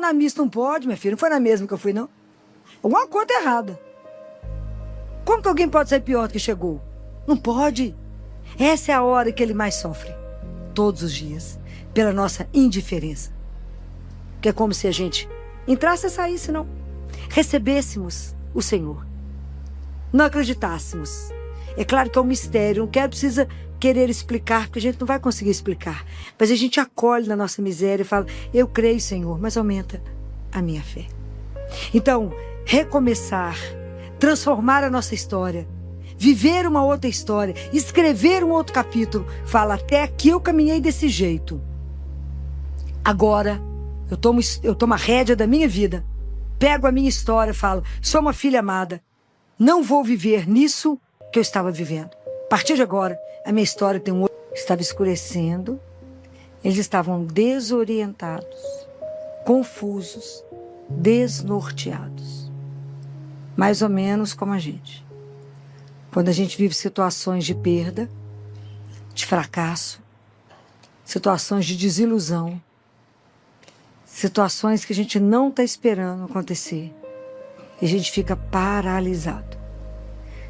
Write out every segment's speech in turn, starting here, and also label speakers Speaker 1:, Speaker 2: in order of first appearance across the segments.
Speaker 1: na missa. Não pode, minha filha. Não foi na mesma que eu fui, não. Alguma coisa tá errada. Como que alguém pode sair pior do que chegou? Não pode. Essa é a hora que ele mais sofre. Todos os dias. Pela nossa indiferença. Que é como se a gente entrasse e saísse, não. Recebêssemos o Senhor. Não acreditássemos. É claro que é um mistério. Não precisa querer explicar, porque a gente não vai conseguir explicar. Mas a gente acolhe na nossa miséria e fala, eu creio, Senhor, mas aumenta a minha fé. Então, recomeçar, transformar a nossa história, viver uma outra história, escrever um outro capítulo. Fala, até aqui eu caminhei desse jeito. Agora, eu tomo a rédea da minha vida, pego a minha história e falo, sou uma filha amada, não vou viver nisso que eu estava vivendo. A partir de agora, a minha história tem um outro. Estava escurecendo, eles estavam desorientados, confusos, desnorteados. Mais ou menos como a gente. Quando a gente vive situações de perda, de fracasso, situações de desilusão, situações que a gente não está esperando acontecer. E a gente fica paralisado.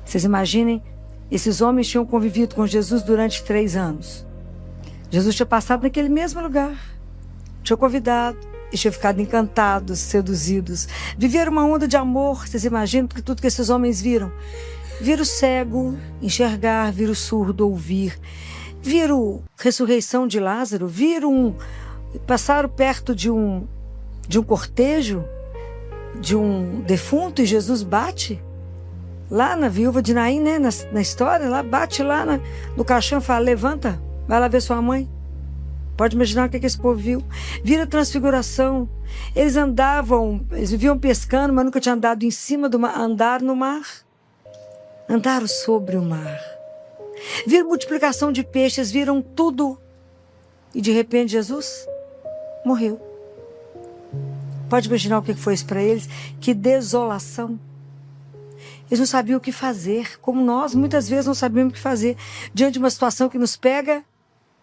Speaker 1: Vocês imaginem, esses homens tinham convivido com Jesus durante 3 anos. Jesus tinha passado naquele mesmo lugar. Tinha convidado. E tinha ficado encantados, seduzidos. Viveram uma onda de amor. Vocês imaginam que tudo que esses homens viram? Viram o cego enxergar, viram o surdo ouvir. Viram a ressurreição de Lázaro. Passaram perto de um cortejo, de um defunto, e Jesus bate lá na viúva de Naim, né? Na história, lá bate lá no caixão e fala, levanta, vai lá ver sua mãe. Pode imaginar o que esse povo viu. Vira transfiguração. Eles viviam pescando, mas nunca tinham andado em cima do mar. Andaram no mar. Andaram sobre o mar. Viram multiplicação de peixes, viram tudo. E de repente Jesus morreu. Pode imaginar o que foi isso para eles? Que desolação. Eles não sabiam o que fazer, como nós muitas vezes não sabemos o que fazer diante de uma situação que nos pega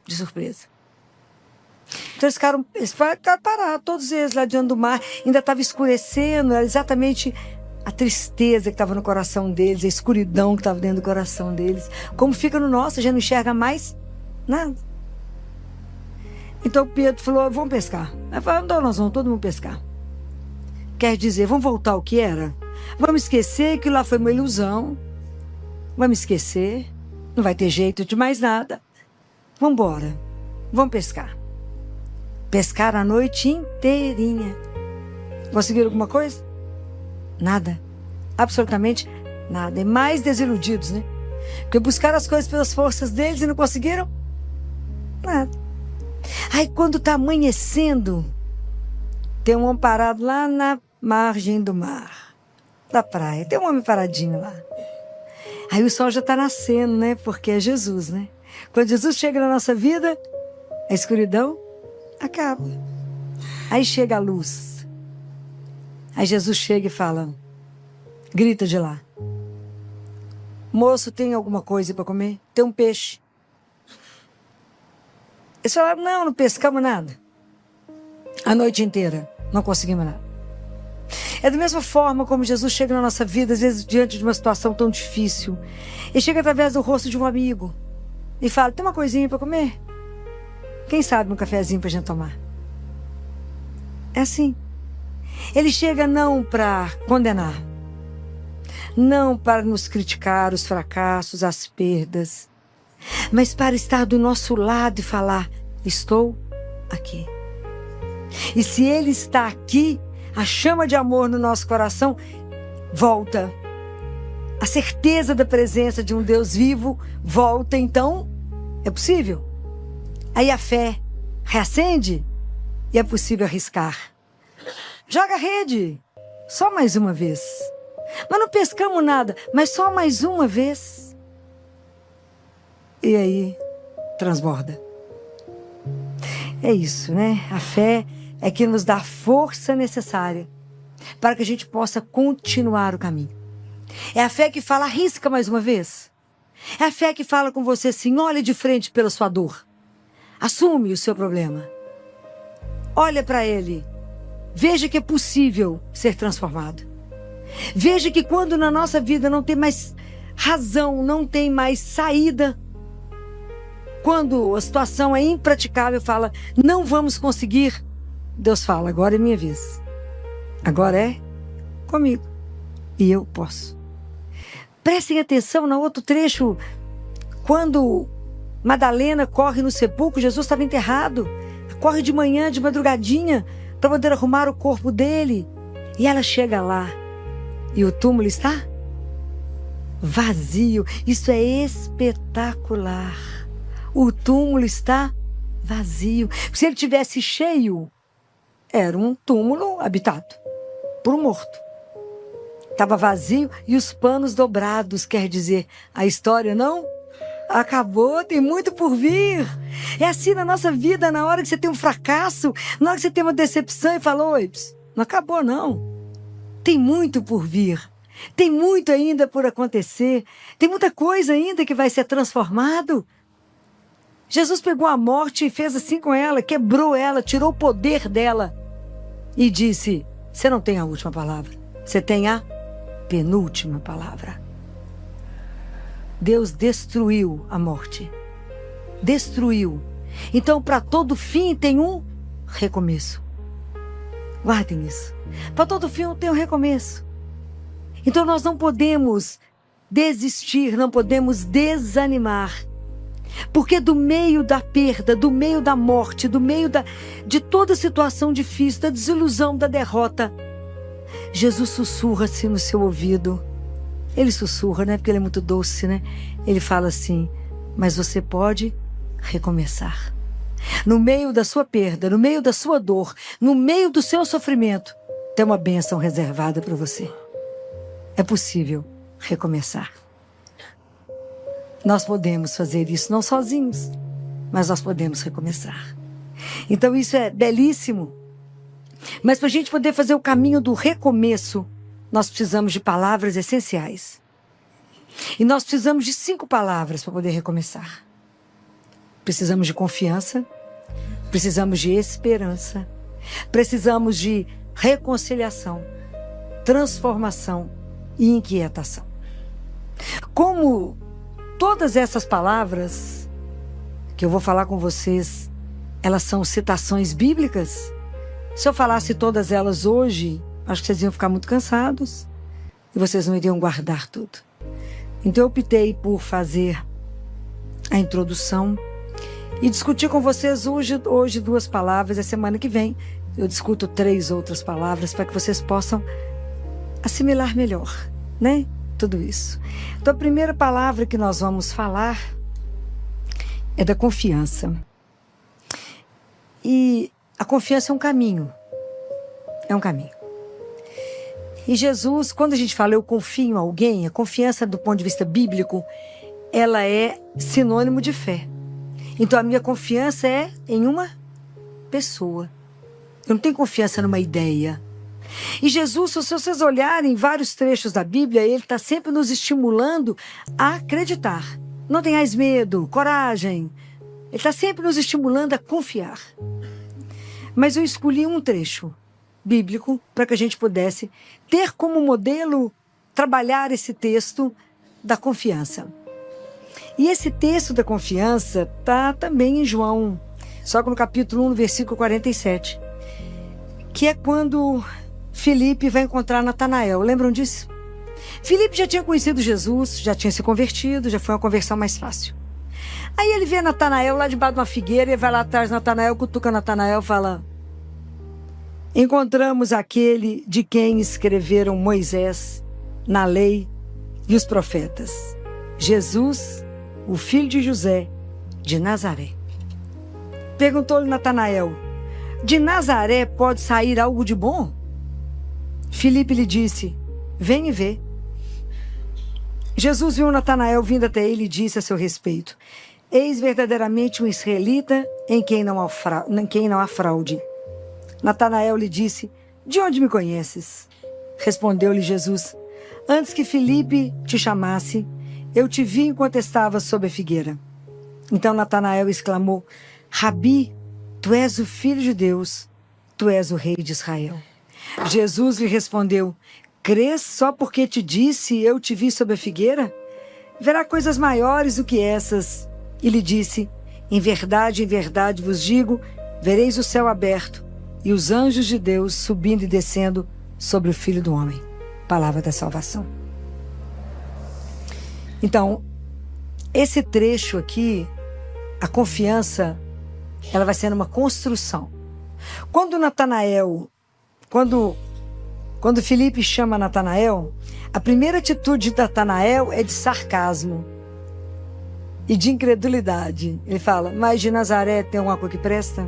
Speaker 1: de surpresa. Então eles ficaram parados, todos eles lá diante do mar, ainda estava escurecendo, era exatamente a tristeza que estava no coração deles, a escuridão que estava dentro do coração deles. Como fica no nosso, a gente não enxerga mais nada. Então Pedro falou, vamos pescar. Aí falou, então nós vamos todo mundo pescar. Quer dizer, vamos voltar ao que era? Vamos esquecer que lá foi uma ilusão. Vamos esquecer. Não vai ter jeito de mais nada. Vamos embora. Vamos pescar. Pescaram a noite inteirinha. Conseguiram alguma coisa? Nada. Absolutamente nada. E mais desiludidos, né? Porque buscaram as coisas pelas forças deles e não conseguiram nada. Aí quando está amanhecendo, tem um homem parado lá na margem do mar, da praia. Tem um homem paradinho lá. Aí o sol já está nascendo, né? Porque é Jesus, né? Quando Jesus chega na nossa vida, a escuridão acaba. Aí chega a luz. Aí Jesus chega e fala, grita de lá. Moço, tem alguma coisa para comer? Tem um peixe. Eles falaram, não pescamos nada. A noite inteira, não conseguimos nada. É da mesma forma como Jesus chega na nossa vida, às vezes diante de uma situação tão difícil. Ele chega através do rosto de um amigo e fala, tem uma coisinha para comer? Quem sabe um cafezinho para a gente tomar? É assim. Ele chega não para condenar, não para nos criticar os fracassos, as perdas, mas para estar do nosso lado e falar, estou aqui. E se Ele está aqui, a chama de amor no nosso coração volta. A certeza da presença de um Deus vivo volta, então é possível. Aí a fé reacende e é possível arriscar. Joga a rede, só mais uma vez. Mas não pescamos nada, mas só mais uma vez. E aí, transborda. É isso, né? A fé é que nos dá a força necessária para que a gente possa continuar o caminho. É a fé que fala, arrisca mais uma vez. É a fé que fala com você assim, olha de frente pela sua dor. Assume o seu problema. Olha para ele Veja que é possível ser transformado. Veja que quando na nossa vida não tem mais razão, não tem mais saída, quando a situação é impraticável, fala, não vamos conseguir, Deus fala, agora é minha vez. Agora é comigo. E eu posso. Prestem atenção no outro trecho, quando Madalena corre no sepulcro, Jesus estava enterrado. Corre de manhã, de madrugadinha, para poder arrumar o corpo dele. E ela chega lá. E o túmulo está vazio. Isso é espetacular. O túmulo está vazio. Se ele tivesse cheio, era um túmulo habitado por um morto. Estava vazio e os panos dobrados, quer dizer, a história não acabou, tem muito por vir. É assim na nossa vida, na hora que você tem um fracasso, na hora que você tem uma decepção e fala, oi, não acabou não. Tem muito por vir. Tem muito ainda por acontecer. Tem muita coisa ainda que vai ser transformado. Jesus pegou a morte e fez assim com ela, quebrou ela, tirou o poder dela e disse, você não tem a última palavra, você tem a penúltima palavra. Deus destruiu a morte. Destruiu. Então, para todo fim tem um recomeço. Guardem isso. Para todo fim tem um recomeço. Então, nós não podemos desistir, não podemos desanimar. Porque do meio da perda, do meio da morte, do meio de toda situação difícil, da desilusão, da derrota, Jesus sussurra-se no seu ouvido. Ele sussurra, né? Porque ele é muito doce, né? Ele fala assim, mas você pode recomeçar. No meio da sua perda, no meio da sua dor, no meio do seu sofrimento, tem uma bênção reservada para você. É possível recomeçar. Nós podemos fazer isso, não sozinhos, mas nós podemos recomeçar. Então isso é belíssimo. Mas para a gente poder fazer o caminho do recomeço, nós precisamos de palavras essenciais. E nós precisamos de 5 palavras para poder recomeçar. Precisamos de confiança, precisamos de esperança, precisamos de reconciliação, transformação e inquietação. Como todas essas palavras que eu vou falar com vocês, elas são citações bíblicas, se eu falasse todas elas hoje, acho que vocês iam ficar muito cansados e vocês não iriam guardar tudo. Então eu optei por fazer a introdução e discutir com vocês hoje 2 palavras. A semana que vem eu discuto 3 outras palavras para que vocês possam assimilar melhor, né? Tudo isso. Então a primeira palavra que nós vamos falar é da confiança. E a confiança é um caminho. É um caminho. E Jesus, quando a gente fala eu confio em alguém, a confiança do ponto de vista bíblico, ela é sinônimo de fé. Então a minha confiança é em uma pessoa. Eu não tenho confiança numa ideia. E Jesus, se vocês olharem vários trechos da Bíblia, ele está sempre nos estimulando a acreditar. Não tenhais medo, coragem. Ele está sempre nos estimulando a confiar. Mas eu escolhi um trecho bíblico para que a gente pudesse ter como modelo trabalhar esse texto da confiança. E esse texto da confiança está também em João, só que no capítulo 1, no versículo 47, que é quando Filipe vai encontrar Natanael. Lembram disso? Filipe já tinha conhecido Jesus, já tinha se convertido, já foi uma conversão mais fácil. Aí ele vê Natanael lá debaixo de uma figueira, ele vai lá atrás de Natanael, cutuca Natanael e fala: encontramos aquele de quem escreveram Moisés na lei e os profetas, Jesus, o filho de José, de Nazaré. Perguntou-lhe Natanael: de Nazaré pode sair algo de bom? Filipe lhe disse: vem e vê. Jesus viu Natanael vindo até ele e disse a seu respeito: eis verdadeiramente um israelita em quem não há fraude. Natanael lhe disse: de onde me conheces? Respondeu-lhe Jesus: antes que Filipe te chamasse, eu te vi enquanto estavas sob a figueira. Então Natanael exclamou: Rabi, tu és o Filho de Deus, tu és o rei de Israel. Jesus lhe respondeu: crês só porque te disse, eu te vi sob a figueira? Verá coisas maiores do que essas. E lhe disse: em verdade vos digo, vereis o céu aberto e os anjos de Deus subindo e descendo sobre o Filho do Homem. Palavra da salvação. Então, esse trecho aqui, a confiança, ela vai sendo uma construção. Quando Filipe chama Natanael, a primeira atitude de Natanael é de sarcasmo e de incredulidade. Ele fala: mas de Nazaré tem alguma coisa que presta?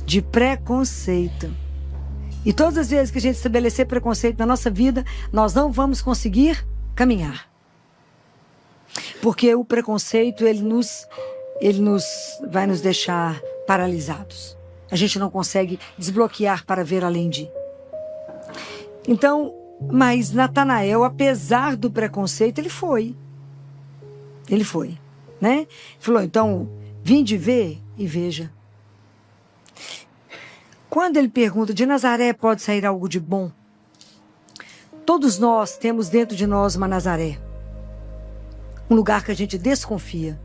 Speaker 1: De preconceito. E todas as vezes que a gente estabelecer preconceito na nossa vida, nós não vamos conseguir caminhar. Porque o preconceito, ele vai nos deixar paralisados. A gente não consegue desbloquear para ver além de. Então, mas Natanael, apesar do preconceito, ele foi. Ele foi, né? Ele falou: então, vinde ver e veja. Quando ele pergunta: de Nazaré pode sair algo de bom? Todos nós temos dentro de nós uma Nazaré. Um lugar que a gente desconfia.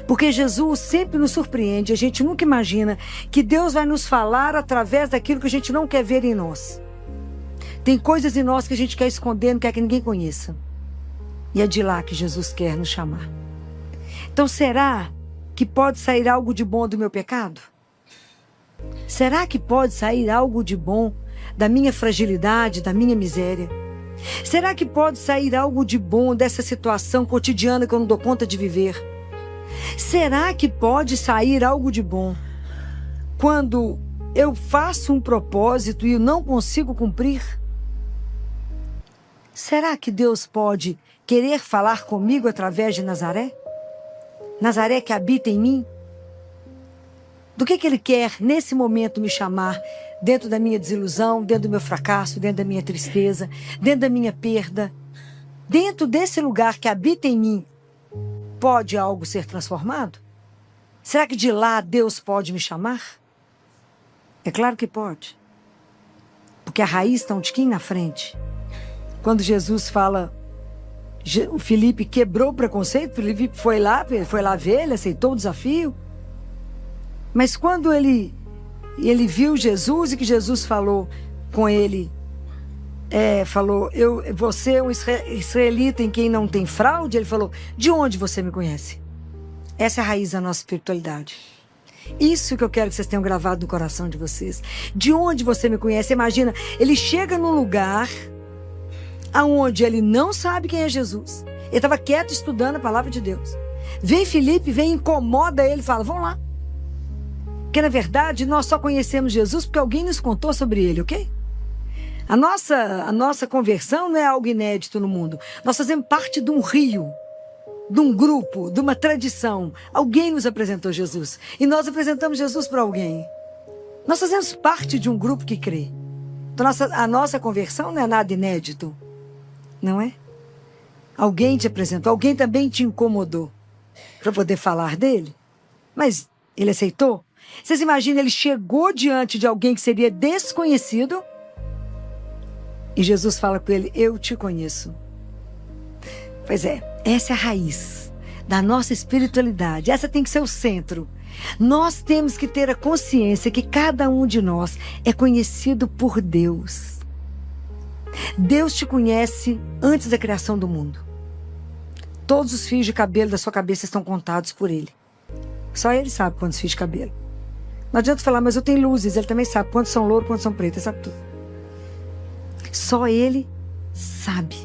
Speaker 1: Porque Jesus sempre nos surpreende. A gente nunca imagina que Deus vai nos falar através daquilo que a gente não quer ver em nós. Tem coisas em nós que a gente quer esconder, não quer que ninguém conheça. E é de lá que Jesus quer nos chamar. Então, será que pode sair algo de bom do meu pecado? Será que pode sair algo de bom da minha fragilidade, da minha miséria? Será que pode sair algo de bom dessa situação cotidiana que eu não dou conta de viver? Será que pode sair algo de bom quando eu faço um propósito e eu não consigo cumprir? Será que Deus pode querer falar comigo através de Nazaré? Nazaré que habita em mim? Do que Ele quer, nesse momento, me chamar? Dentro da minha desilusão, dentro do meu fracasso, dentro da minha tristeza, dentro da minha perda. Dentro desse lugar que habita em mim, pode algo ser transformado? Será que de lá Deus pode me chamar? É claro que pode. Porque a raiz está um tiquinho na frente. Quando Jesus fala, o Filipe quebrou o preconceito, o Filipe foi lá ver, ele aceitou o desafio. Mas quando ele viu Jesus e que Jesus falou com ele, você é um israelita em quem não tem fraude, ele falou: de onde você me conhece? Essa é a raiz da nossa espiritualidade. Isso que eu quero que vocês tenham gravado no coração de vocês. De onde você me conhece? Imagina, ele chega num lugar aonde ele não sabe quem é Jesus. Ele estava quieto estudando a palavra de Deus. Vem Filipe, incomoda ele e fala: vamos lá. Porque, na verdade, nós só conhecemos Jesus porque alguém nos contou sobre ele, ok? A nossa conversão não é algo inédito no mundo. Nós fazemos parte de um rio, de um grupo, de uma tradição. Alguém nos apresentou Jesus. E nós apresentamos Jesus para alguém. Nós fazemos parte de um grupo que crê. Então, a nossa conversão não é nada inédito. Não é? Alguém te apresentou, alguém também te incomodou para poder falar dele. Mas ele aceitou? Vocês imaginam, ele chegou diante de alguém que seria desconhecido e Jesus fala com ele: eu te conheço. Pois é, essa é a raiz da nossa espiritualidade. Essa tem que ser o centro. Nós temos que ter a consciência que cada um de nós é conhecido por Deus. Deus te conhece antes da criação do mundo. Todos os fios de cabelo da sua cabeça estão contados por Ele. Só Ele sabe quantos fios de cabelo. Não adianta falar: mas eu tenho luzes. Ele também sabe quantos são louros, quantos são pretos. Ele sabe tudo. Só Ele sabe.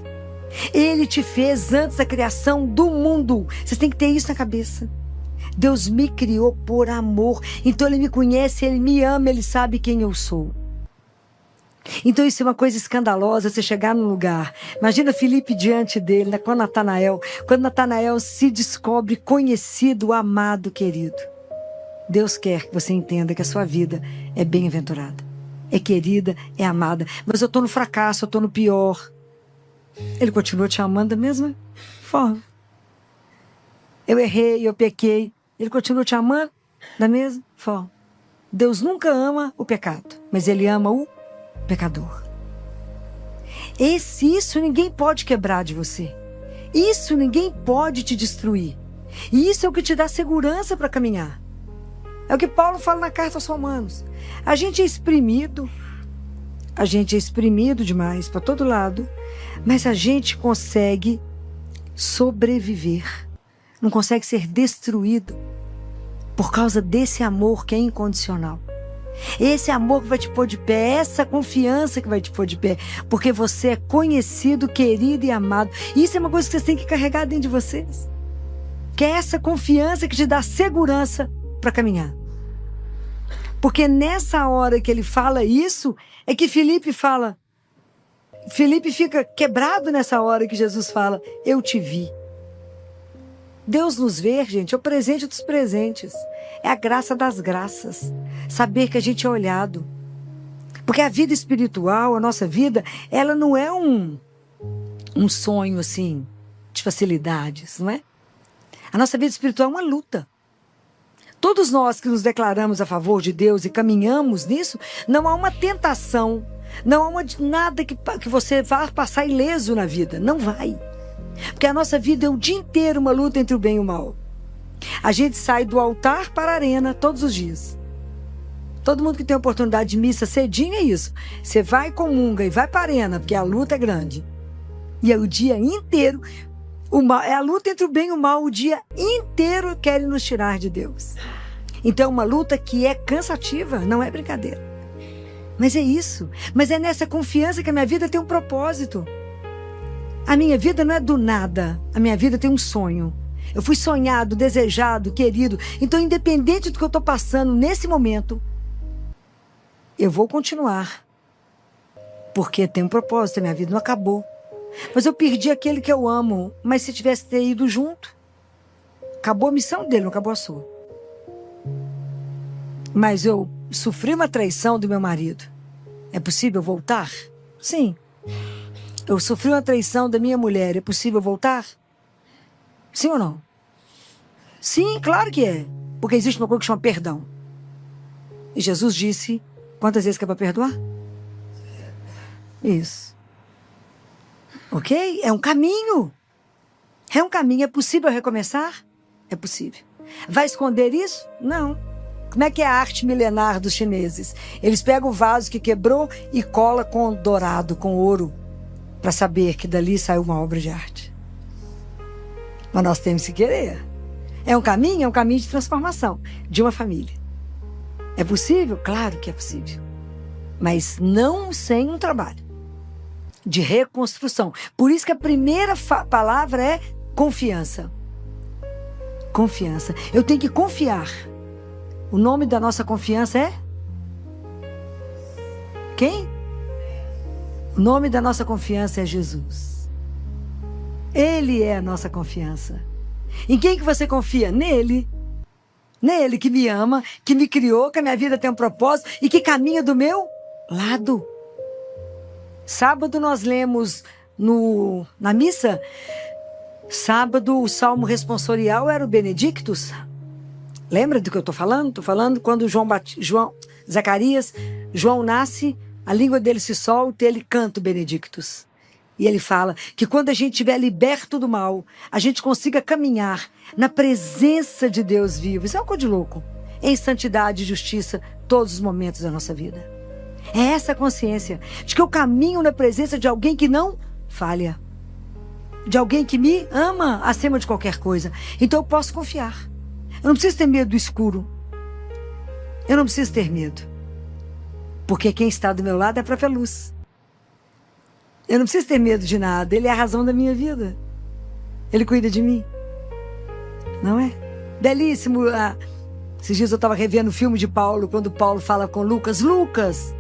Speaker 1: Ele te fez antes da criação do mundo. Vocês têm que ter isso na cabeça. Deus me criou por amor. Então Ele me conhece, Ele me ama, Ele sabe quem eu sou. Então isso é uma coisa escandalosa, você chegar num lugar. Imagina Filipe diante dele, né, com Natanael. Quando Natanael se descobre conhecido, amado, querido. Deus quer que você entenda que a sua vida é bem-aventurada. É querida, é amada. Mas eu estou no fracasso, eu estou no pior. Ele continua te amando da mesma forma. Eu errei, eu pequei. Ele continua te amando da mesma forma. Deus nunca ama o pecado, mas Ele ama o pecador. Isso ninguém pode quebrar de você. Isso ninguém pode te destruir. E isso é o que te dá segurança para caminhar. É o que Paulo fala na carta aos Romanos. A gente é exprimido demais para todo lado, mas a gente consegue sobreviver. Não consegue ser destruído por causa desse amor que é incondicional. Esse amor que vai te pôr de pé, essa confiança que vai te pôr de pé, porque você é conhecido, querido e amado. Isso é uma coisa que vocês têm que carregar dentro de vocês. Que é essa confiança que te dá segurança para caminhar. Porque nessa hora que ele fala isso, é que Filipe fala. Filipe fica quebrado nessa hora que Jesus fala, eu te vi. Deus nos ver, gente, é o presente dos presentes. É a graça das graças. Saber que a gente é olhado. Porque a vida espiritual, a nossa vida, ela não é um sonho, assim, de facilidades, não é? A nossa vida espiritual é uma luta. Todos nós que nos declaramos a favor de Deus e caminhamos nisso, não há uma tentação, não há nada que você vá passar ileso na vida. Não vai. Porque a nossa vida é o dia inteiro uma luta entre o bem e o mal. A gente sai do altar para a arena todos os dias. Todo mundo que tem oportunidade de missa cedinho é isso. Você vai, comunga e vai para a arena, porque a luta é grande. E é o dia inteiro, é a luta entre o bem e o mal, o dia inteiro querem nos tirar de Deus. Então é uma luta que é cansativa, não é brincadeira. Mas é isso. Mas é nessa confiança que a minha vida tem um propósito. A minha vida não é do nada. A minha vida tem um sonho. Eu fui sonhado, desejado, querido. Então, independente do que eu estou passando nesse momento, eu vou continuar. Porque tem um propósito, a minha vida não acabou. Mas eu perdi aquele que eu amo. Mas se tivesse ter ido junto, acabou a missão dele, não acabou a sua. Mas eu sofri uma traição do meu marido. É possível voltar? Sim. Eu sofri uma traição da minha mulher. É possível voltar? Sim ou não? Sim, claro que é. Porque existe uma coisa que chama perdão. E Jesus disse, quantas vezes que é para perdoar? Isso. Ok? É um caminho. É um caminho. É possível recomeçar? É possível. Vai esconder isso? Não. Como é que é a arte milenar dos chineses? Eles pegam o vaso que quebrou e colam com dourado, com ouro, para saber que dali saiu uma obra de arte. Mas nós temos que querer. É um caminho de transformação de uma família. É possível? Claro que é possível. Mas não sem um trabalho de reconstrução. Por isso que a primeira palavra é confiança. Confiança. Eu tenho que confiar. O nome da nossa confiança é? Quem? O nome da nossa confiança é Jesus. Ele é a nossa confiança. Em quem que você confia? Nele. Nele que me ama, que me criou, que a minha vida tem um propósito e que caminha do meu lado. Sábado nós lemos na missa, sábado o salmo responsorial era o Benedictus. Lembra do que eu estou falando? Estou falando quando João nasce, a língua dele se solta e ele canta o Benedictus. E ele fala que quando a gente estiver liberto do mal, a gente consiga caminhar na presença de Deus vivo. Isso é uma coisa de louco. Em santidade e justiça, todos os momentos da nossa vida. É essa consciência de que eu caminho na presença de alguém que não falha. De alguém que me ama acima de qualquer coisa. Então eu posso confiar. Eu não preciso ter medo do escuro. Eu não preciso ter medo. Porque quem está do meu lado é a própria luz. Eu não preciso ter medo de nada. Ele é a razão da minha vida. Ele cuida de mim. Não é? Belíssimo. Esses dias eu estava revendo o filme de Paulo, quando Paulo fala com Lucas. Lucas!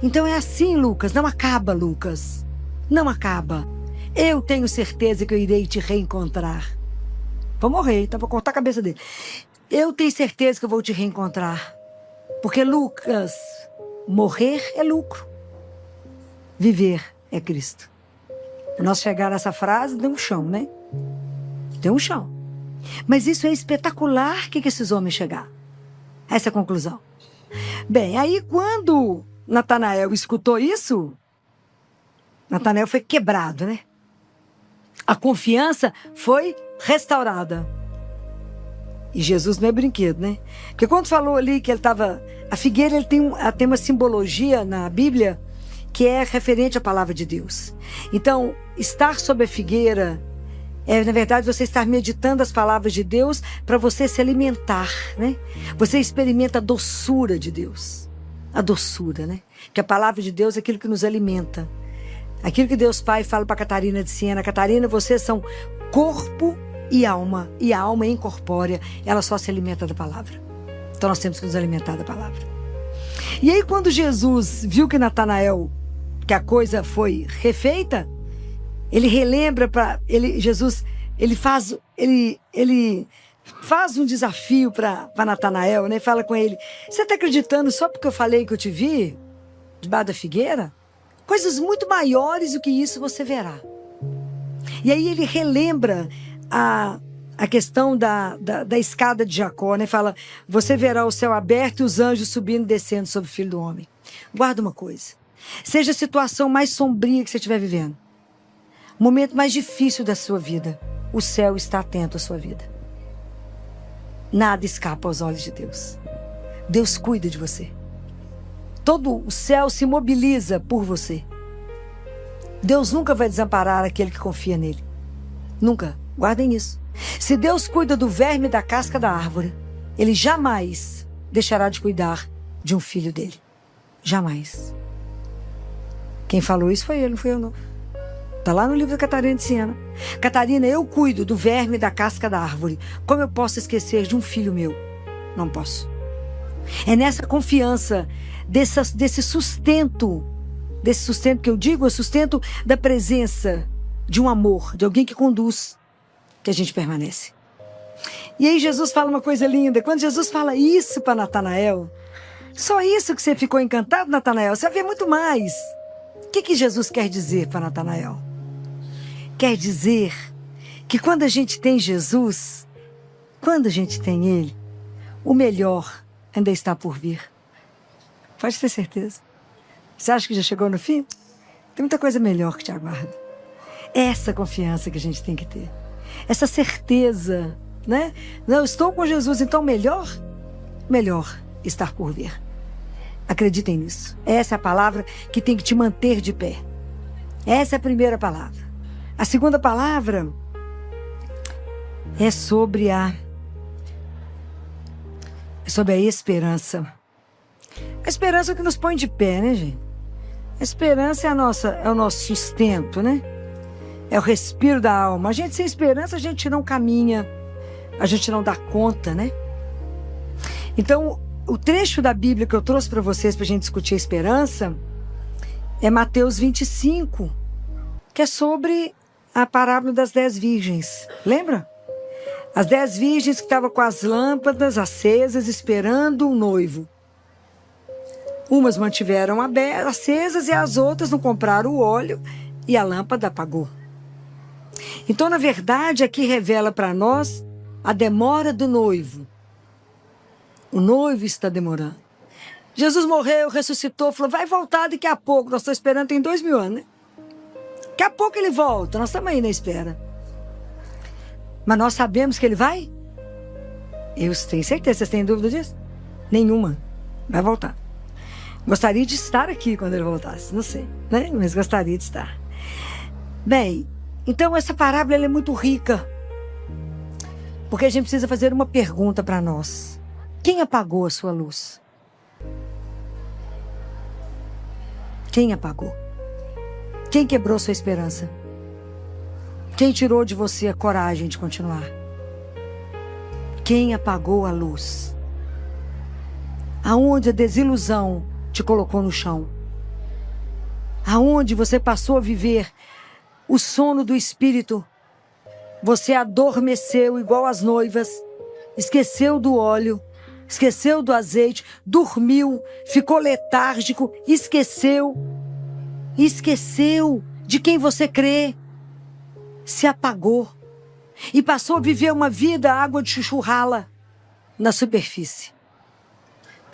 Speaker 1: Então é assim, Lucas. Não acaba, Lucas. Não acaba. Eu tenho certeza que eu irei te reencontrar. Vou morrer, então vou cortar a cabeça dele. Eu tenho certeza que eu vou te reencontrar. Porque, Lucas, morrer é lucro. Viver é Cristo. Nós chegar nessa frase, deu um chão, né? Deu um chão. Mas isso é espetacular que esses homens chegaram. Essa é a conclusão. Bem, aí quando Natanael escutou isso, Natanael foi quebrado, né? A confiança foi restaurada. E Jesus não é brinquedo, né? Porque quando falou ali que ele estava... A figueira ela tem uma simbologia na Bíblia que é referente à palavra de Deus. Então, estar sob a figueira é, na verdade, você estar meditando as palavras de Deus para você se alimentar, né? Você experimenta a doçura de Deus. A doçura, né? Que a palavra de Deus é aquilo que nos alimenta. Aquilo que Deus Pai fala para Catarina de Siena: Catarina, vocês são corpo e a alma é incorpórea, ela só se alimenta da palavra. Então nós temos que nos alimentar da palavra. E aí quando Jesus viu que Natanael, que a coisa foi refeita, ele relembra para ele, Jesus, ele faz um desafio para Natanael, né? Fala com ele: você está acreditando só porque eu falei que eu te vi debaixo da figueira? Coisas muito maiores do que isso você verá. E aí ele relembra a questão da escada de Jacó, né? Fala: você verá o céu aberto e os anjos subindo e descendo sobre o Filho do Homem. Guarda uma coisa: seja a situação mais sombria que você estiver vivendo, o momento mais difícil da sua vida, o céu está atento à sua vida. Nada escapa aos olhos de Deus. Deus cuida de você. Todo o céu se mobiliza por você. Deus nunca vai desamparar aquele que confia nele. Nunca. Guardem isso. Se Deus cuida do verme da casca da árvore, ele jamais deixará de cuidar de um filho dele. Jamais. Quem falou isso foi ele, não foi eu não. Está lá no livro da Catarina de Siena. Catarina, eu cuido do verme da casca da árvore. Como eu posso esquecer de um filho meu? Não posso. É nessa confiança, desse sustento que eu digo, é o sustento da presença de um amor, de alguém que conduz, que a gente permanece. E aí Jesus fala uma coisa linda. Quando Jesus fala isso para Natanael, só isso que você ficou encantado, Natanael? Você vai ver muito mais. O que Jesus quer dizer para Natanael? Quer dizer que quando a gente tem Jesus, quando a gente tem Ele, o melhor ainda está por vir. Pode ter certeza. Você acha que já chegou no fim? Tem muita coisa melhor que te aguarda. Essa confiança que a gente tem que ter. Essa certeza, né? Não, eu estou com Jesus, então melhor estar por vir. Acreditem nisso. Essa é a palavra que tem que te manter de pé. Essa é a primeira palavra. A segunda palavra é sobre a esperança. A esperança é o que nos põe de pé, né, gente? A esperança é o nosso sustento, né? É o respiro da alma. A gente sem esperança, a gente não caminha, a gente não dá conta, né? Então, o trecho da Bíblia que eu trouxe para vocês para a gente discutir a esperança é Mateus 25, que é sobre a parábola das 10 virgens. Lembra? As 10 virgens que estavam com as lâmpadas acesas esperando um noivo. Umas mantiveram acesas e as outras não compraram o óleo e a lâmpada apagou. Então, na verdade, aqui revela para nós a demora do noivo. O noivo está demorando. Jesus morreu, ressuscitou, falou: vai voltar daqui a pouco. Nós estamos esperando, tem 2000 anos, né? Daqui a pouco ele volta, nós estamos aí na espera. Mas nós sabemos que ele vai? Eu tenho certeza. Vocês têm dúvida disso? Nenhuma. Vai voltar. Gostaria de estar aqui quando ele voltasse. Não sei, né? Mas gostaria de estar. Bem, então essa parábola ela é muito rica. Porque a gente precisa fazer uma pergunta para nós. Quem apagou a sua luz? Quem apagou? Quem quebrou sua esperança? Quem tirou de você a coragem de continuar? Quem apagou a luz? Aonde a desilusão te colocou no chão? Aonde você passou a viver o sono do espírito? Você adormeceu igual as noivas, esqueceu do óleo, esqueceu do azeite, dormiu, ficou letárgico, esqueceu de quem você crê, se apagou e passou a viver uma vida água de chuchu rala na superfície.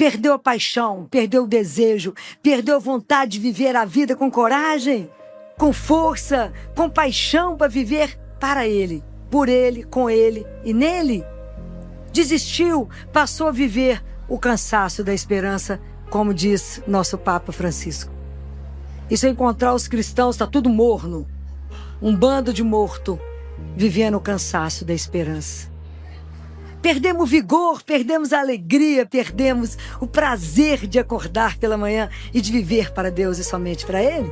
Speaker 1: Perdeu a paixão, perdeu o desejo, perdeu a vontade de viver a vida com coragem, com força, com paixão para viver para Ele, por Ele, com Ele e nele. Desistiu, passou a viver o cansaço da esperança, como diz nosso Papa Francisco. E se eu encontrar os cristãos, está tudo morno. Um bando de morto, vivendo o cansaço da esperança. Perdemos o vigor, perdemos a alegria, perdemos o prazer de acordar pela manhã e de viver para Deus e somente para Ele.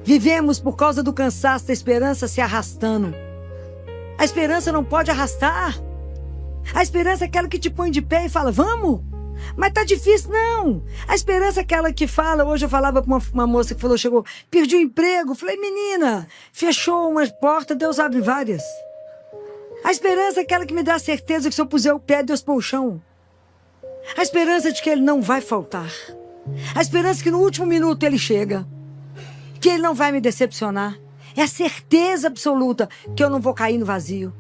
Speaker 1: Vivemos por causa do cansaço da esperança se arrastando. A esperança não pode arrastar. A esperança é aquela que te põe de pé e fala, vamos? Mas tá difícil, não. A esperança é aquela que fala, hoje eu falava com uma moça que falou, chegou, perdi o emprego. Falei, menina, fechou uma porta, Deus abre várias. A esperança é aquela que me dá a certeza que se eu puser o pé, Deus põe o chão. A esperança de que Ele não vai faltar. A esperança que no último minuto Ele chega. Que Ele não vai me decepcionar. É a certeza absoluta que eu não vou cair no vazio.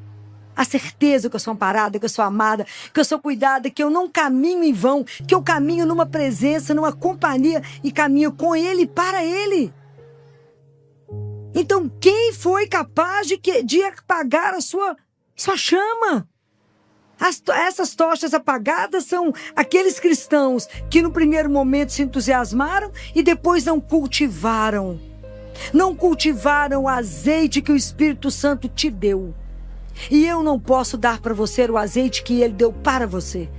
Speaker 1: A certeza que eu sou amparada, que eu sou amada, que eu sou cuidada, que eu não caminho em vão, que eu caminho numa presença, numa companhia e caminho com Ele e para Ele. Então, quem foi capaz de apagar a sua chama? Essas tochas apagadas são aqueles cristãos que no primeiro momento se entusiasmaram e depois não cultivaram. Não cultivaram o azeite que o Espírito Santo te deu. E eu não posso dar para você o azeite que Ele deu para você.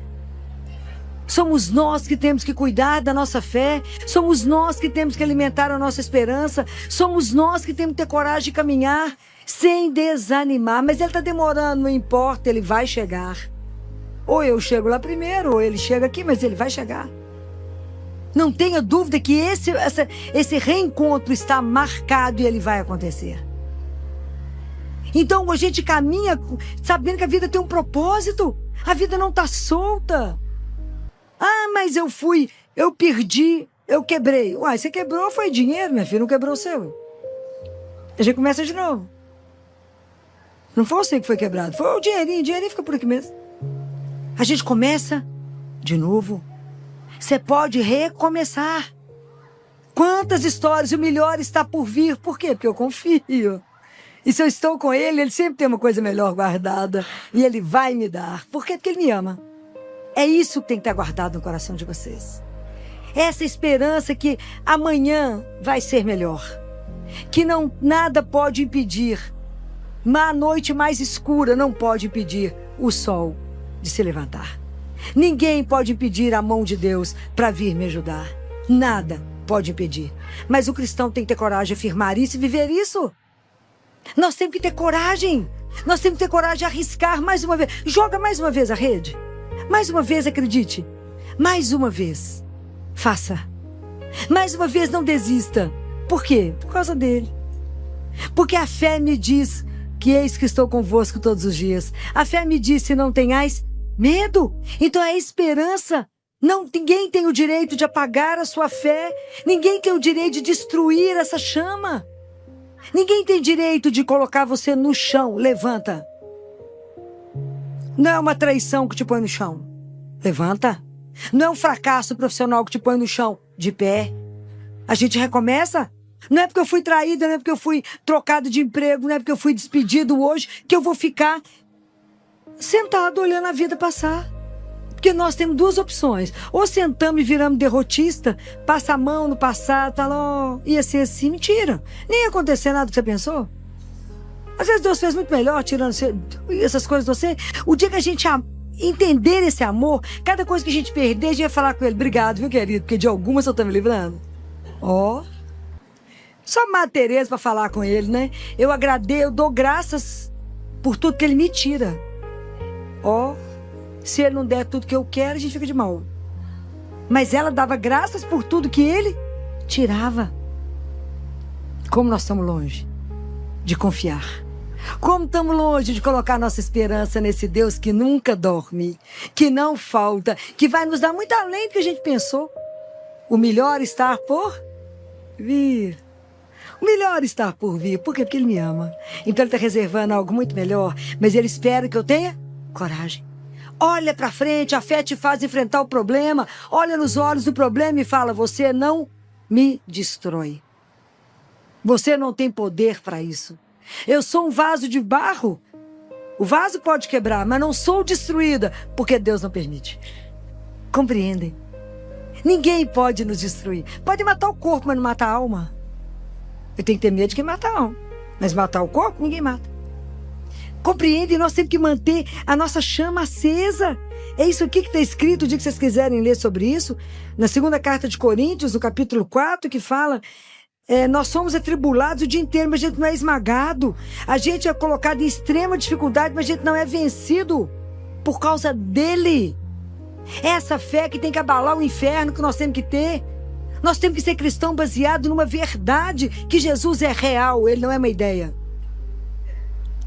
Speaker 1: Somos nós que temos que cuidar da nossa fé. Somos nós que temos que alimentar a nossa esperança. Somos nós que temos que ter coragem de caminhar sem desanimar. Mas Ele está demorando, não importa, Ele vai chegar. Ou eu chego lá primeiro, ou Ele chega aqui, mas Ele vai chegar. Não tenha dúvida que esse reencontro está marcado e ele vai acontecer. Então a gente caminha sabendo que a vida tem um propósito. A vida não está solta. Ah, mas eu perdi, eu quebrei. Uai, você quebrou, foi dinheiro, minha filha, não quebrou o seu. A gente começa de novo. Não foi você que foi quebrado, foi o dinheirinho fica por aqui mesmo. A gente começa de novo. Você pode recomeçar. Quantas histórias, o melhor está por vir. Por quê? Porque eu confio. E se eu estou com Ele, Ele sempre tem uma coisa melhor guardada. E Ele vai me dar. Por quê? Porque Ele me ama. É isso que tem que estar guardado no coração de vocês. Essa esperança que amanhã vai ser melhor. Que nada pode impedir. A noite mais escura não pode impedir o sol de se levantar. Ninguém pode impedir a mão de Deus para vir me ajudar. Nada pode impedir. Mas o cristão tem que ter coragem de afirmar isso e viver isso. Nós temos que ter coragem. Nós temos que ter coragem de arriscar mais uma vez. Joga mais uma vez a rede. Mais uma vez, acredite. Mais uma vez. Faça. Mais uma vez, não desista. Por quê? Por causa dele. Porque a fé me diz que eis que estou convosco todos os dias. A fé me diz, se não tenhais medo. Então é esperança. Ninguém tem o direito de apagar a sua fé. Ninguém tem o direito de destruir essa chama. Ninguém tem direito de colocar você no chão. Levanta. Não é uma traição que te põe no chão. Levanta. Não é um fracasso profissional que te põe no chão. De pé. A gente recomeça. Não é porque eu fui traída, não é porque eu fui trocado de emprego, não é porque eu fui despedido hoje que eu vou ficar sentado olhando a vida passar. Porque nós temos duas opções. Ou sentamos e viramos derrotista, passa a mão no passado, fala, ia ser assim. Mentira. Nem ia acontecer nada que você pensou. Às vezes Deus fez muito melhor tirando essas coisas de você. O dia que a gente entender esse amor, cada coisa que a gente perder, a gente vai falar com Ele, obrigado, viu, querido? Porque de algumas eu estou me livrando. Só Madre Teresa para falar com Ele, né? Eu agradeço, eu dou graças por tudo que Ele me tira. Se Ele não der tudo que eu quero, a gente fica de mal. Mas ela dava graças por tudo que Ele tirava. Como nós estamos longe de confiar. Como estamos longe de colocar nossa esperança nesse Deus que nunca dorme, que não falta, que vai nos dar muito além do que a gente pensou. O melhor está por vir. O melhor está por vir. Por quê? Porque Ele me ama. Então Ele está reservando algo muito melhor, mas Ele espera que eu tenha coragem. Olha para frente, a fé te faz enfrentar o problema. Olha nos olhos do problema e fala: você não me destrói. Você não tem poder para isso. Eu sou um vaso de barro. O vaso pode quebrar, mas não sou destruída, porque Deus não permite. Compreendem? Ninguém pode nos destruir. Pode matar o corpo, mas não matar a alma. Eu tenho que ter medo de quem mata a alma. Mas matar o corpo, ninguém mata. Compreendem? Nós temos que manter a nossa chama acesa. É isso aqui que está escrito, o dia que vocês quiserem ler sobre isso, na segunda carta de Coríntios, no capítulo 4, que fala... nós somos atribulados o dia inteiro, mas a gente não é esmagado. A gente é colocado em extrema dificuldade, mas a gente não é vencido por causa dele. É essa fé que tem que abalar o inferno que nós temos que ter. Nós temos que ser cristão baseado numa verdade, que Jesus é real, ele não é uma ideia.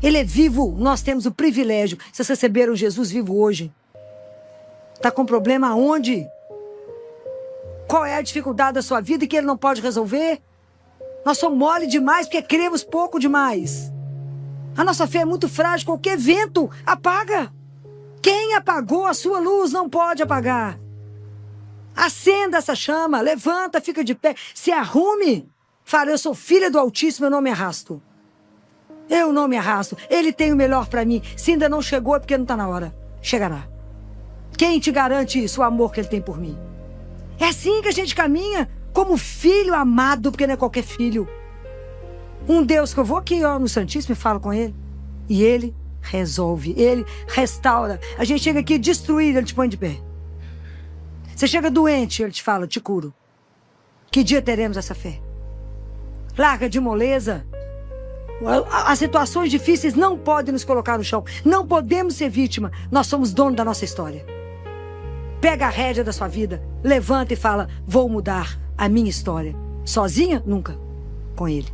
Speaker 1: Ele é vivo, nós temos o privilégio. Vocês receberam Jesus vivo hoje. Está com problema aonde? Qual é a dificuldade da sua vida que ele não pode resolver? Nós somos mole demais porque cremos pouco demais. A nossa fé é muito frágil, qualquer vento apaga. Quem apagou a sua luz não pode apagar. Acenda essa chama, levanta, fica de pé, se arrume. Fala: eu sou filha do Altíssimo, eu não me arrasto. Eu não me arrasto, ele tem o melhor para mim. Se ainda não chegou é porque não está na hora. Chegará. Quem te garante isso, o amor que ele tem por mim? É assim que a gente caminha. Como filho amado, porque não é qualquer filho. Um Deus que eu vou aqui no Santíssimo e falo com ele. E ele resolve, ele restaura. A gente chega aqui destruído, ele te põe de pé. Você chega doente, ele te fala: te curo. Que dia teremos essa fé? Larga de moleza. As situações difíceis não podem nos colocar no chão. Não podemos ser vítima. Nós somos dono da nossa história. Pega a rédea da sua vida, levanta e fala: vou mudar a minha história. Sozinha? Nunca. Com ele.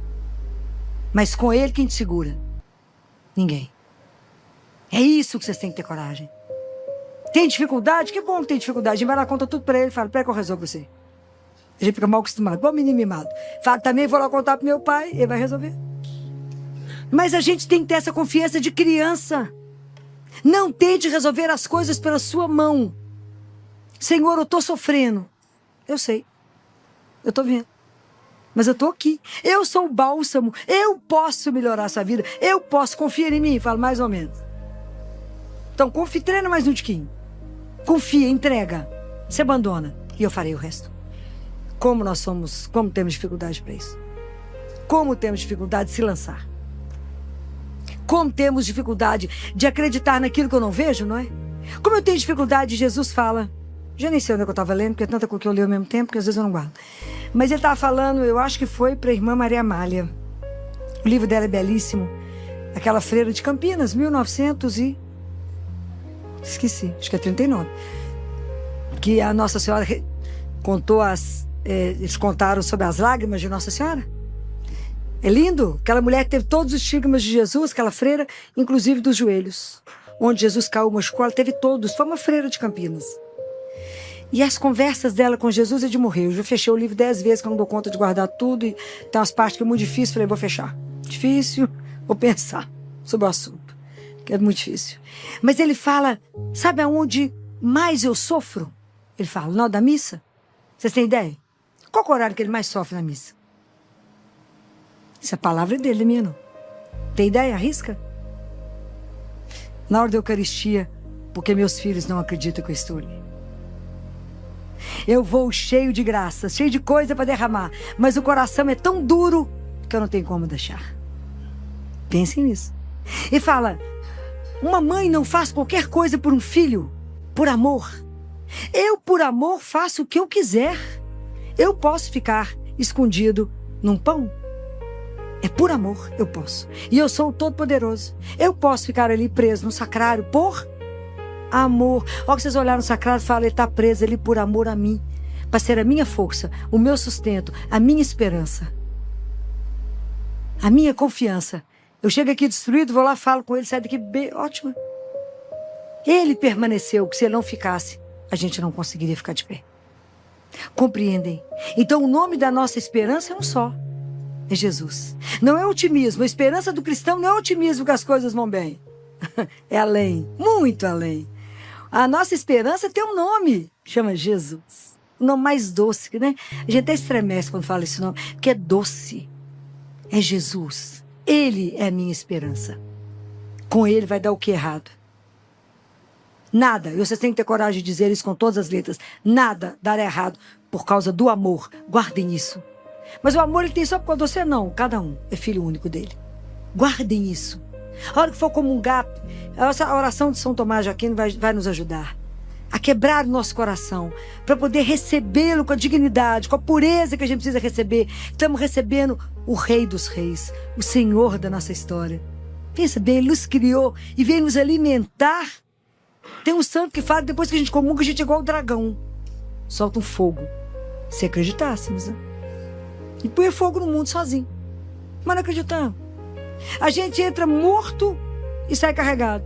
Speaker 1: Mas com ele quem te segura? Ninguém. É isso que vocês têm que ter coragem. Tem dificuldade? Que bom que tem dificuldade. A gente vai lá, conta tudo pra ele e fala: pera que eu resolvo você. A gente fica mal acostumado. Igual menino mimado. Fala: também vou lá contar pro meu pai, ele vai resolver. Mas a gente tem que ter essa confiança de criança. Não tente resolver as coisas pela sua mão. Senhor, eu estou sofrendo. Eu sei. Eu estou vendo. Mas eu estou aqui. Eu sou o bálsamo. Eu posso melhorar essa vida. Eu posso. Confia em mim. Fala: mais ou menos. Então, confia, treina mais um tiquinho. Confia, entrega. Se abandona. E eu farei o resto. Como nós somos, como temos dificuldade para isso. Como temos dificuldade de se lançar. Como temos dificuldade de acreditar naquilo que eu não vejo, não é? Como eu tenho dificuldade, Jesus fala... Já nem sei onde é que eu estava lendo, porque é tanta coisa que eu leio ao mesmo tempo, que às vezes eu não guardo. Mas ele estava falando, eu acho que foi para a irmã Maria Amália. O livro dela é belíssimo. Aquela freira de Campinas, 1900 e... Esqueci, acho que é 39. Que a Nossa Senhora contou eles contaram sobre as lágrimas de Nossa Senhora. É lindo. Aquela mulher teve todos os estigmas de Jesus, aquela freira, inclusive dos joelhos. Onde Jesus caiu, machucou, ela teve todos. Foi uma freira de Campinas. E as conversas dela com Jesus é de morrer. Eu já fechei o livro 10 vezes, que eu não dou conta de guardar tudo. E tem umas partes que é muito difícil. Falei: vou fechar. Difícil, vou pensar sobre o assunto. Que é muito difícil. Mas ele fala: sabe aonde mais eu sofro? Ele fala: na hora da missa. Vocês têm ideia? Qual é o horário que ele mais sofre na missa? Essa palavra é dele, minha não. Tem ideia? Arrisca? Na hora da Eucaristia, porque meus filhos não acreditam que eu estou ali. Eu vou cheio de graça, cheio de coisa para derramar, mas o coração é tão duro que eu não tenho como deixar. Pensem nisso. E fala: uma mãe não faz qualquer coisa por um filho, por amor. Eu, por amor, faço o que eu quiser. Eu posso ficar escondido num pão. É por amor, eu posso. E eu sou o Todo-Poderoso. Eu posso ficar ali preso no sacrário por amor. Olha que vocês olharam no sacrário e falam: ele está preso ali por amor a mim. Para ser a minha força, o meu sustento, a minha esperança. A minha confiança. Eu chego aqui destruído, vou lá, falo com ele, sai daqui bem, ótimo. Ele permaneceu, que se ele não ficasse, a gente não conseguiria ficar de pé. Compreendem? Então o nome da nossa esperança é um só. É Jesus. Não é otimismo. A esperança do cristão não é otimismo que as coisas vão bem. É além. Muito além. A nossa esperança tem um nome, chama Jesus. O nome mais doce, né? A gente até estremece quando fala esse nome, porque é doce. É Jesus. Ele é a minha esperança. Com ele vai dar o que errado? Nada. E vocês têm que ter coragem de dizer isso com todas as letras. Nada dará errado por causa do amor. Guardem isso. Mas o amor ele tem só por causa de você? Não. Cada um é filho único dele. Guardem isso. A hora que for comungar, a oração de São Tomás de Aquino vai nos ajudar a quebrar o nosso coração, para poder recebê-lo com a dignidade, com a pureza que a gente precisa receber. Estamos recebendo o Rei dos Reis, o Senhor da nossa história. Pensa bem, ele nos criou e veio nos alimentar. Tem um santo que fala que depois que a gente comunga, a gente é igual o dragão. Solta um fogo. Se acreditássemos, né? E põe fogo no mundo sozinho. Mas não acreditamos. A gente entra morto e sai carregado.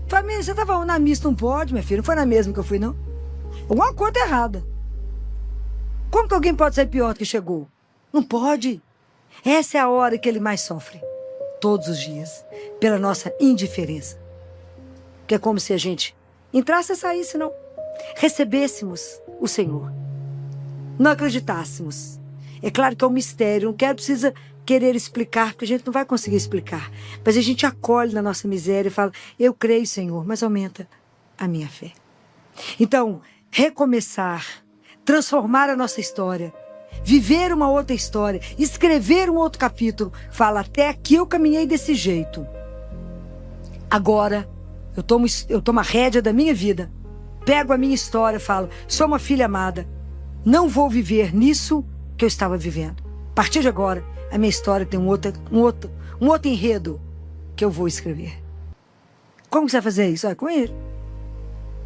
Speaker 1: Família, você estava na missa, não pode, minha filha. Não foi na mesma que eu fui, não. Alguma coisa tá errada. Como que alguém pode sair pior do que chegou? Não pode. Essa é a hora que ele mais sofre. Todos os dias. Pela nossa indiferença. Que é como se a gente entrasse e saísse, não. Recebêssemos o Senhor. Não acreditássemos. É claro que é um mistério. Não precisa querer explicar, porque a gente não vai conseguir explicar. Mas a gente acolhe na nossa miséria e fala, eu creio, Senhor, mas aumenta a minha fé. Então, recomeçar, transformar a nossa história, viver uma outra história, escrever um outro capítulo. Fala, até aqui eu caminhei desse jeito. Agora, eu tomo a rédea da minha vida, pego a minha história e falo, sou uma filha amada, não vou viver nisso que eu estava vivendo. A partir de agora, a minha história tem um outro enredo que eu vou escrever. Como você vai fazer isso? É com ele.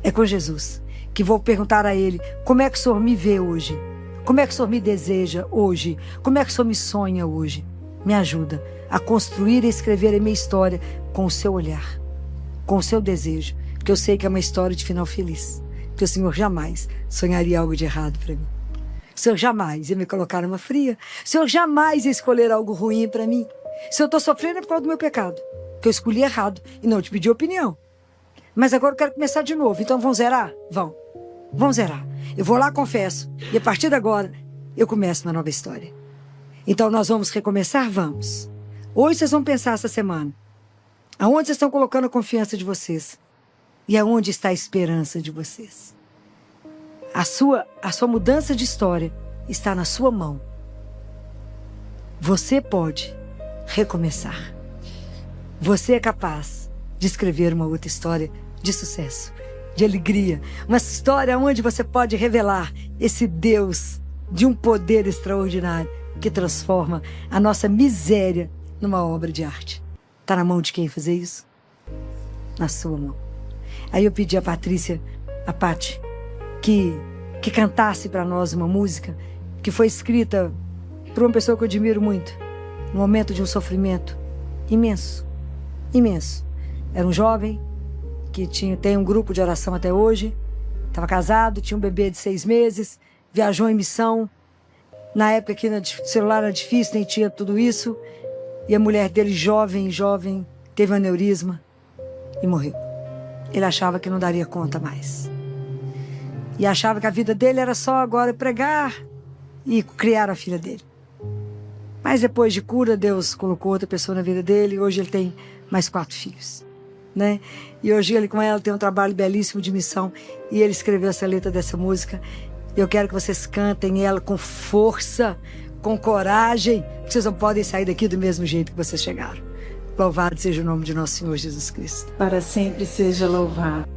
Speaker 1: É com Jesus. Que vou perguntar a ele, como é que o Senhor me vê hoje? Como é que o Senhor me deseja hoje? Como é que o Senhor me sonha hoje? Me ajuda a construir e escrever a minha história com o seu olhar, com o seu desejo. Porque eu sei que é uma história de final feliz. Porque o Senhor jamais sonharia algo de errado para mim. O Senhor jamais ia me colocar numa fria. O Senhor jamais ia escolher algo ruim para mim. Se eu estou sofrendo é por causa do meu pecado. Que eu escolhi errado e não te pedi opinião. Mas agora eu quero começar de novo. Então vamos zerar? Vamos zerar. Eu vou lá, confesso. E a partir de agora, eu começo uma nova história. Então nós vamos recomeçar? Vamos. Hoje vocês vão pensar essa semana. Aonde vocês estão colocando a confiança de vocês? E aonde está a esperança de vocês? A sua mudança de história está na sua mão. Você pode recomeçar. Você é capaz de escrever uma outra história de sucesso, de alegria. Uma história onde você pode revelar esse Deus de um poder extraordinário que transforma a nossa miséria numa obra de arte. Está na mão de quem fazer isso? Na sua mão. Aí eu pedi a Patrícia, a Pati, que cantasse para nós uma música que foi escrita por uma pessoa que eu admiro muito, no momento de um sofrimento imenso, imenso. Era um jovem que tem um grupo de oração até hoje, estava casado, tinha um bebê de 6 meses, viajou em missão. Na época que o celular era difícil, nem tinha tudo isso. E a mulher dele, jovem, teve um aneurisma e morreu. Ele achava que não daria conta mais. E achava que a vida dele era só agora pregar e criar a filha dele. Mas depois de cura, Deus colocou outra pessoa na vida dele e hoje ele tem mais 4 filhos. Né? E hoje ele com ela tem um trabalho belíssimo de missão e ele escreveu essa letra dessa música. Eu quero que vocês cantem ela com força, com coragem, porque vocês não podem sair daqui do mesmo jeito que vocês chegaram. Louvado seja o nome de nosso Senhor Jesus Cristo.
Speaker 2: Para sempre seja louvado.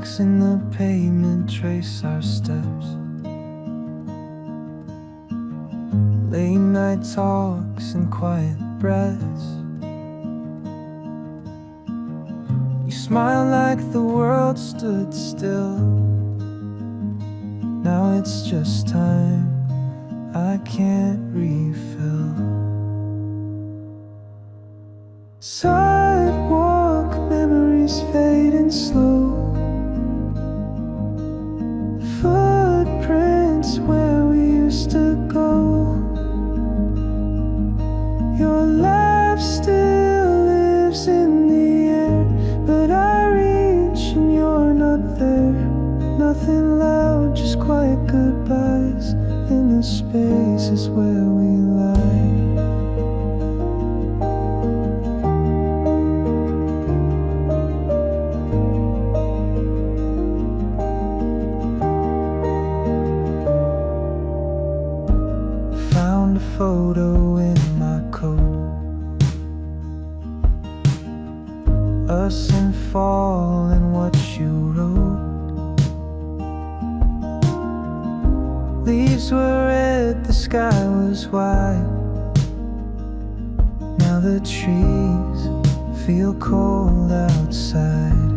Speaker 3: Cracks in the pavement trace our steps. Late night talks and quiet breaths. You smile like the world stood still. Now it's just time I can't refill. Sidewalk memories fading slow. Footprints where we used to go. Your laugh still lives in the air, but I reach and you're not there. Nothing loud, just quiet goodbyes in the spaces where we lie. Found a photo in my coat, us in fall and what you wrote. Leaves were red, the sky was white. Now the trees feel cold outside.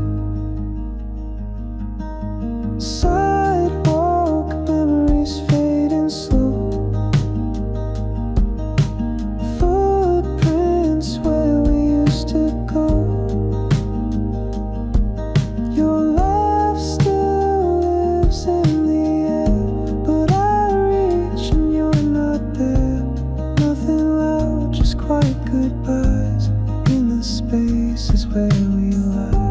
Speaker 3: Sidewalk memories fading slow. Footprints where we used to go. Your laugh still lives in the air, but I reach and you're not there. Nothing loud, just quiet goodbyes in the spaces where we lie.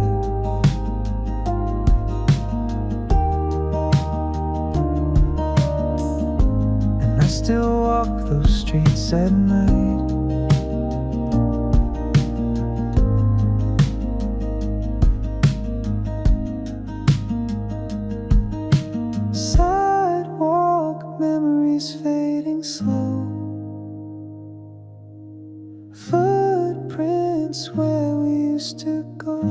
Speaker 3: And I still walk those streets at night. Sidewalk memories fading slow. Footprints where we used to go.